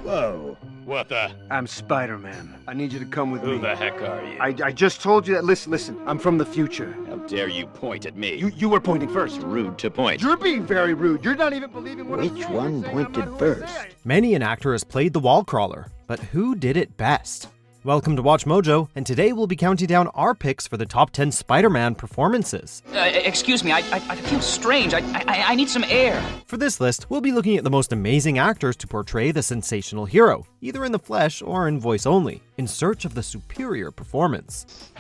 Whoa. What the? I'm Spider-Man. I need you to come with me. Who the heck are you? I just told you that. Listen. I'm from the future. How dare you point at me? You were pointing first. Rude to point. You're being very rude. You're not even believing what I'm saying. Which one pointed first? Many an actor has played the wall crawler, but who did it best? Welcome to Watch Mojo, and today we'll be counting down our picks for the top 10 Spider-Man performances. Excuse me, I feel strange. I need some air. For this list, we'll be looking at the most amazing actors to portray the sensational hero, either in the flesh or in voice only, in search of the superior performance.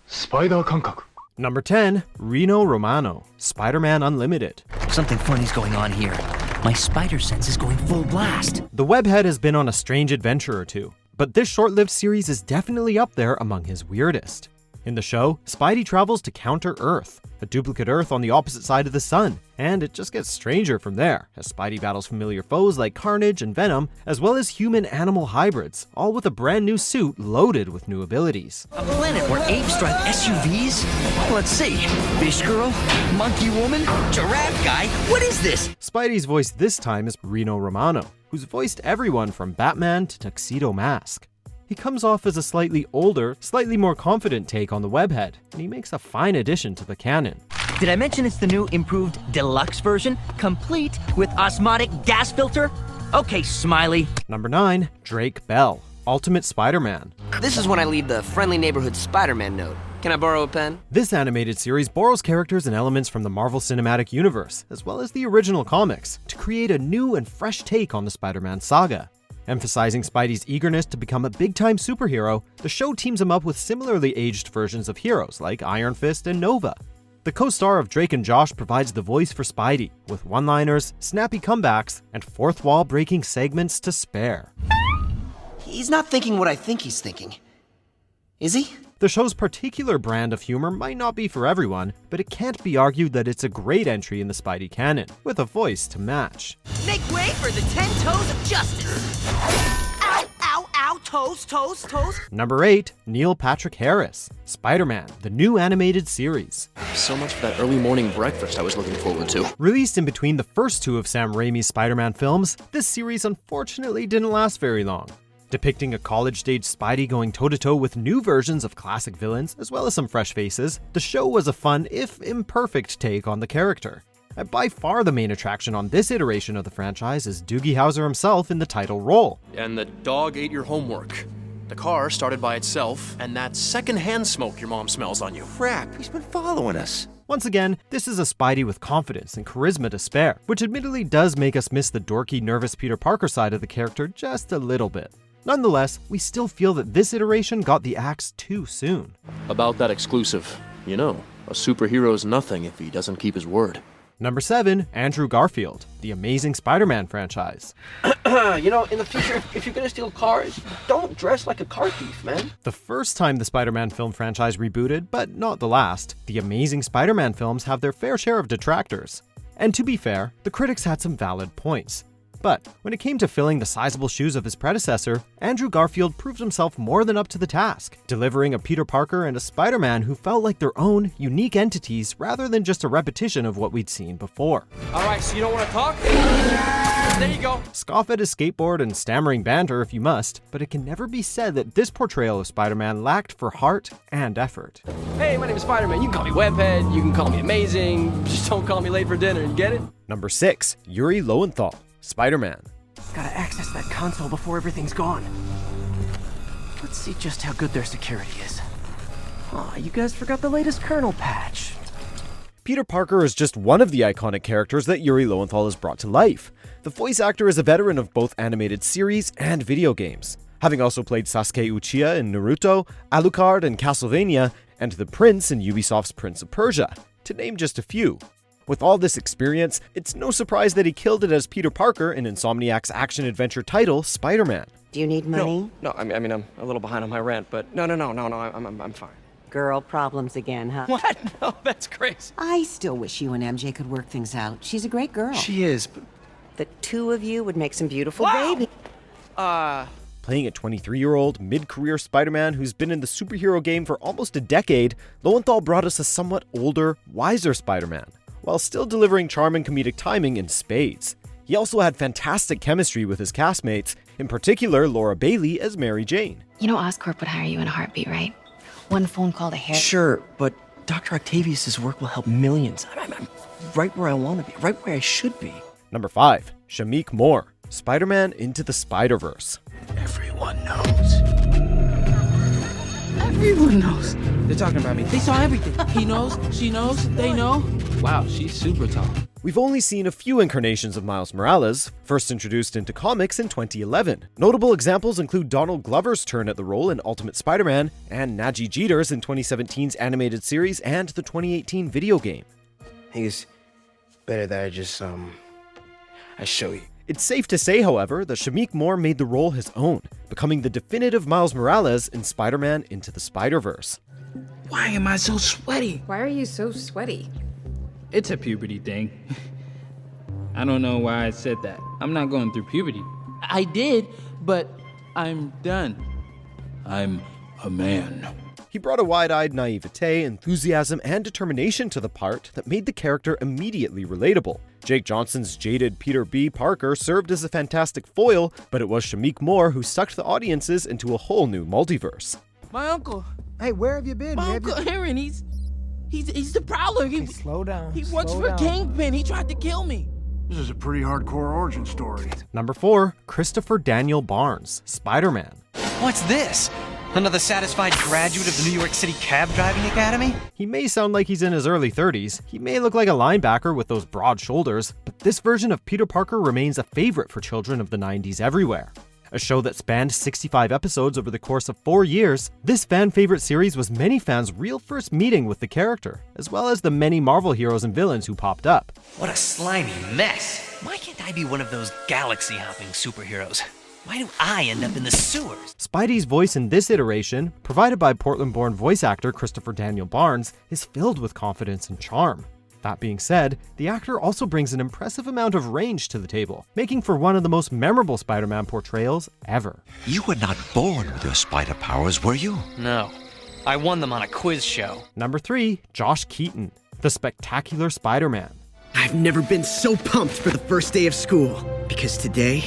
Spider感覚. Number 10, Reno Romano, SpiderMan Unlimited. Something funny's going on here. My spider sense is going full blast. The webhead has been on a strange adventure or two, but this short-lived series is definitely up there among his weirdest. In the show, Spidey travels to counter Earth, a duplicate Earth on the opposite side of the sun, and it just gets stranger from there, as Spidey battles familiar foes like Carnage and Venom, as well as human-animal hybrids, all with a brand new suit loaded with new abilities. A planet where apes drive SUVs? Let's see. Fish girl? Monkey woman? Giraffe guy? What is this? Spidey's voice this time is Reno Romano, who's voiced everyone from Batman to Tuxedo Mask. He comes off as a slightly older, slightly more confident take on the webhead, and he makes a fine addition to the canon. Did I mention it's the new improved deluxe version, complete with osmotic gas filter? Okay, Smiley. Number 9, Drake Bell, Ultimate Spider-Man. This is when I leave the friendly neighborhood Spider-Man note. Can I borrow a pen? This animated series borrows characters and elements from the Marvel Cinematic Universe, as well as the original comics, to create a new and fresh take on the Spider-Man saga. Emphasizing Spidey's eagerness to become a big-time superhero, the show teams him up with similarly aged versions of heroes like Iron Fist and Nova. The co-star of Drake and Josh provides the voice for Spidey, with one-liners, snappy comebacks, and fourth-wall-breaking segments to spare. He's not thinking what I think he's thinking. Is he? The show's particular brand of humor might not be for everyone, but it can't be argued that it's a great entry in the Spidey canon, with a voice to match. Make way for the 10 toes of justice! Ow, ow, ow, toes. Number 8, Neil Patrick Harris, Spider-Man, the new animated series. So much for that early morning breakfast I was looking forward to. Released in between the first two of Sam Raimi's Spider-Man films, this series unfortunately didn't last very long. Depicting a college-stage Spidey going toe-to-toe with new versions of classic villains, as well as some fresh faces, the show was a fun, if imperfect, take on the character. And by far the main attraction on this iteration of the franchise is Doogie Howser himself in the title role. And the dog ate your homework. The car started by itself, and that secondhand smoke your mom smells on you. Crap, he's been following us. Once again, this is a Spidey with confidence and charisma to spare, which admittedly does make us miss the dorky, nervous Peter Parker side of the character just a little bit. Nonetheless, we still feel that this iteration got the axe too soon. About that exclusive, a superhero's nothing if he doesn't keep his word. Number 7, Andrew Garfield, the Amazing Spider-Man franchise. In the future, if you're gonna steal cars, don't dress like a car thief, man. The first time the Spider-Man film franchise rebooted, but not the last, the Amazing Spider-Man films have their fair share of detractors. And to be fair, the critics had some valid points. But when it came to filling the sizable shoes of his predecessor, Andrew Garfield proved himself more than up to the task, delivering a Peter Parker and a Spider-Man who felt like their own, unique entities rather than just a repetition of what we'd seen before. Alright, so you don't want to talk? There you go. Scoff at his skateboard and stammering banter if you must, but it can never be said that this portrayal of Spider-Man lacked for heart and effort. Hey, my name is Spider-Man. You can call me Webhead, you can call me Amazing, just don't call me late for dinner, you get it? Number 6, Yuri Lowenthal, Spider-Man. Gotta access that console before everything's gone. Let's see just how good their security is. Aw, you guys forgot the latest kernel patch. Peter Parker is just one of the iconic characters that Yuri Lowenthal has brought to life. The voice actor is a veteran of both animated series and video games, having also played Sasuke Uchiha in Naruto, Alucard in Castlevania, and the Prince in Ubisoft's Prince of Persia, to name just a few. With all this experience, it's no surprise that he killed it as Peter Parker in Insomniac's action-adventure title, Spider-Man. Do you need money? No, I mean, I'm a little behind on my rent, but no, I'm fine. Girl problems again, huh? What? No, that's crazy. I still wish you and MJ could work things out. She's a great girl. She is, but... The two of you would make some beautiful babies. Playing a 23-year-old, mid-career Spider-Man who's been in the superhero game for almost a decade, Lowenthal brought us a somewhat older, wiser Spider-Man. while still delivering charm and comedic timing in spades. He also had fantastic chemistry with his castmates, in particular Laura Bailey as Mary Jane. You know Oscorp would hire you in a heartbeat, right? One phone call to hair. Sure, but Dr. Octavius' work will help millions. I'm right where I want to be, right where I should be. Number 5. Shameik Moore, Spider-Man Into the Spider-Verse. Everyone knows. Everyone knows. They're talking about me. They saw everything. He knows, she knows, they know. Wow, she's super tall. We've only seen a few incarnations of Miles Morales, first introduced into comics in 2011. Notable examples include Donald Glover's turn at the role in Ultimate Spider-Man, and Najee Jeter's in 2017's animated series and the 2018 video game. I think it's better that I show you. It's safe to say, however, that Shameik Moore made the role his own, becoming the definitive Miles Morales in Spider-Man Into the Spider-Verse. Why am I so sweaty? Why are you so sweaty? It's a puberty thing. I don't know why I said that. I'm not going through puberty. I did, but I'm done. I'm a man. He brought a wide-eyed naivete, enthusiasm, and determination to the part that made the character immediately relatable. Jake Johnson's jaded Peter B. Parker served as a fantastic foil, but it was Shameik Moore who sucked the audiences into a whole new multiverse. My uncle. Hey, where have you been? My Uncle Aaron, he's the Prowler. Slow down. He works for Kingpin. He tried to kill me. This is a pretty hardcore origin story. Number 4. Christopher Daniel Barnes, Spider-Man. What's this? Another satisfied graduate of the New York City Cab Driving Academy? He may sound like he's in his early 30s, he may look like a linebacker with those broad shoulders, but this version of Peter Parker remains a favorite for children of the 90s everywhere. A show that spanned 65 episodes over the course of 4 years, this fan-favorite series was many fans' real first meeting with the character, as well as the many Marvel heroes and villains who popped up. What a slimy mess. Why can't I be one of those galaxy-hopping superheroes? Why do I end up in the sewers? Spidey's voice in this iteration, provided by Portland-born voice actor Christopher Daniel Barnes, is filled with confidence and charm. That being said, the actor also brings an impressive amount of range to the table, making for one of the most memorable Spider-Man portrayals ever. You were not born with your spider powers, were you? No. I won them on a quiz show. Number 3. Josh Keaton, the Spectacular Spider-Man. I've never been so pumped for the first day of school, because today,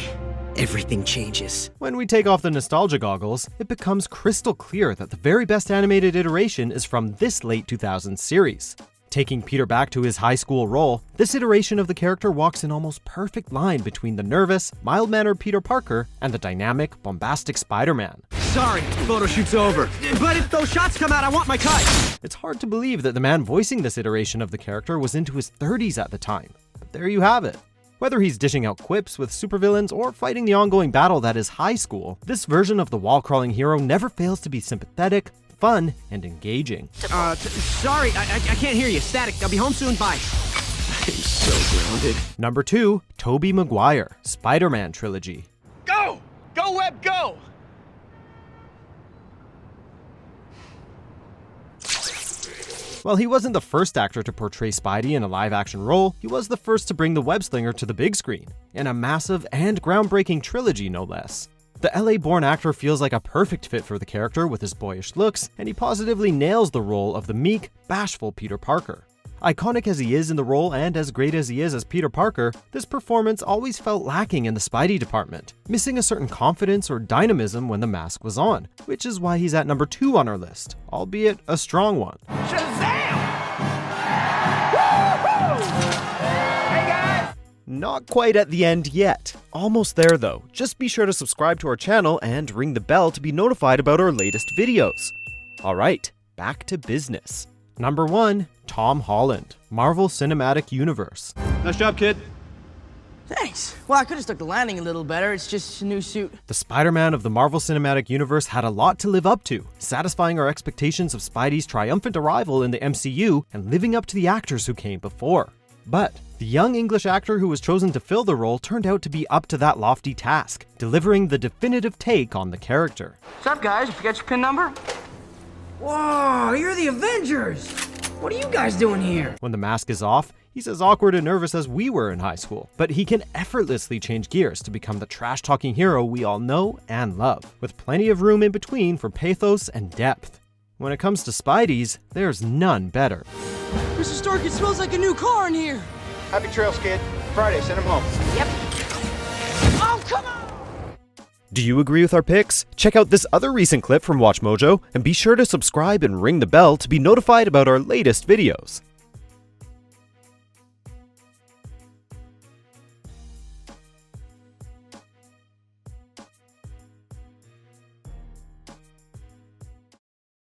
everything changes. When we take off the nostalgia goggles, it becomes crystal clear that the very best animated iteration is from this late 2000s series. Taking Peter back to his high school role, this iteration of the character walks an almost perfect line between the nervous, mild-mannered Peter Parker and the dynamic, bombastic Spider-Man. Sorry, photo shoot's over. But if those shots come out, I want my cut! It's hard to believe that the man voicing this iteration of the character was into his 30s at the time. But there you have it. Whether he's dishing out quips with supervillains or fighting the ongoing battle that is high school, this version of the wall-crawling hero never fails to be sympathetic, fun, and engaging. Sorry, I can't hear you. Static. I'll be home soon. Bye. I'm so grounded. Number 2. Tobey Maguire, Spider-Man Trilogy. Go! Go, Web, go! While he wasn't the first actor to portray Spidey in a live-action role, he was the first to bring the web-slinger to the big screen, in a massive and groundbreaking trilogy no less. The LA-born actor feels like a perfect fit for the character with his boyish looks, and he positively nails the role of the meek, bashful Peter Parker. Iconic as he is in the role and as great as he is as Peter Parker, this performance always felt lacking in the Spidey department, missing a certain confidence or dynamism when the mask was on, which is why he's at number 2 on our list, albeit a strong one. Not quite at the end yet. Almost there though. Just be sure to subscribe to our channel and ring the bell to be notified about our latest videos. Alright, back to business. Number 1. Tom Holland, Marvel Cinematic Universe. Nice job, kid. Thanks. Well, I could have stuck the landing a little better. It's just a new suit. The Spider-Man of the Marvel Cinematic Universe had a lot to live up to, satisfying our expectations of Spidey's triumphant arrival in the MCU and living up to the actors who came before. But the young English actor who was chosen to fill the role turned out to be up to that lofty task, delivering the definitive take on the character. What's up, guys? You forget your PIN number? Whoa, you're the Avengers! What are you guys doing here? When the mask is off, he's as awkward and nervous as we were in high school, but he can effortlessly change gears to become the trash-talking hero we all know and love, with plenty of room in between for pathos and depth. when it comes to Spideys, there's none better. Mr. Stark, it smells like a new car in here. Happy trails, kid. Friday, send him home. Yep. Oh, come on! Do you agree with our picks? Check out this other recent clip from WatchMojo, and be sure to subscribe and ring the bell to be notified about our latest videos.